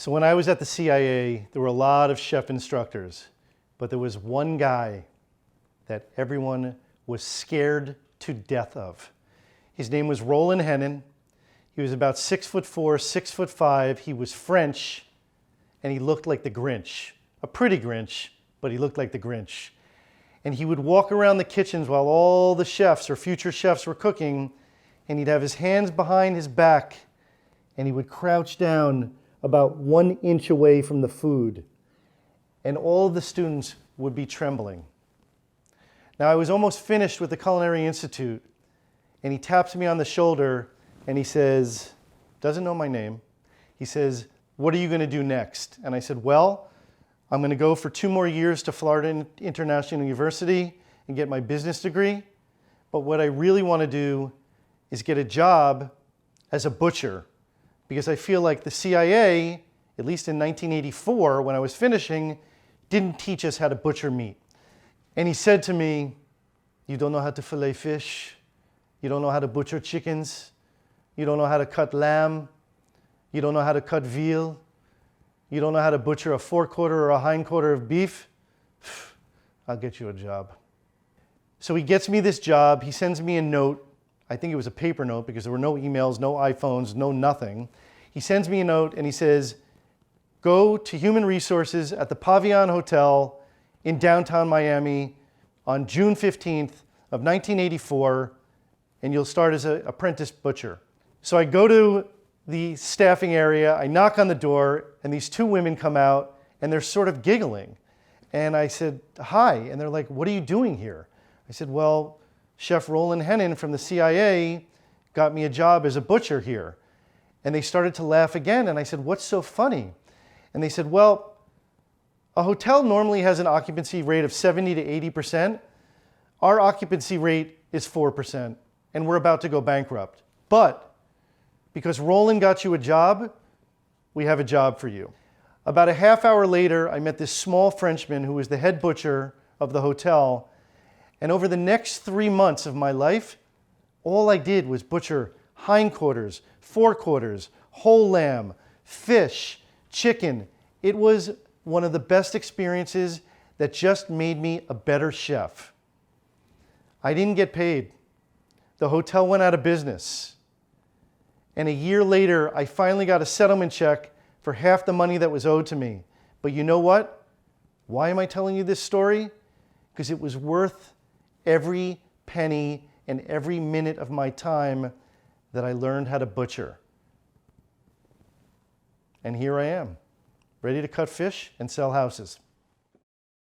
So when I was at the CIA, there were a lot of chef instructors, but there was one guy that everyone was scared to death of. His name was Roland Henin. He was about 6'4", 6'5". He was French, and he looked like the Grinch. A pretty Grinch, but he looked like the Grinch. And he would walk around the kitchens while all the chefs or future chefs were cooking, and he'd have his hands behind his back, and he would crouch down about 1 inch away from the food. And all of the students would be trembling. Now, I was almost finished with the Culinary Institute, and he taps me on the shoulder, and he says, doesn't know my name, he says, "What are you going to do next?" And I said, "Well, I'm going to go for 2 more years to Florida International University and get my business degree. But what I really want to do is get a job as a butcher, because I feel like the CIA, at least in 1984 when I was finishing, didn't teach us how to butcher meat." And he said to me, "You don't know how to fillet fish. You don't know how to butcher chickens. You don't know how to cut lamb. You don't know how to cut veal. You don't know how to butcher a forequarter or a hindquarter of beef. I'll get you a job." So he gets me this job. He sends me a note. I think it was a paper note because there were no emails, no iPhones, no nothing. He sends me a note and he says, "Go to Human Resources at the Pavilion Hotel in downtown Miami on June 15th of 1984, and you'll start as an apprentice butcher." So I go to the staffing area, I knock on the door, and these 2 women come out, and they're sort of giggling. And I said, "Hi," and they're like, "What are you doing here?" I said, "Well, Chef Roland Henin from the CIA got me a job as a butcher here." And they started to laugh again, and I said, "What's so funny?" And they said, "Well, a hotel normally has an occupancy rate of 70 to 80%. Our occupancy rate is 4%, and we're about to go bankrupt. But because Roland got you a job, we have a job for you." About a half hour later, I met this small Frenchman who was the head butcher of the hotel. And over the next 3 months of my life, all I did was butcher hindquarters, forequarters, whole lamb, fish, chicken. It was one of the best experiences that just made me a better chef. I didn't get paid. The hotel went out of business. And a year later, I finally got a settlement check for half the money that was owed to me. But you know what? Why am I telling you this story? Because it was worth every penny and every minute of my time that I learned how to butcher. And here I am, ready to cut fish and sell houses.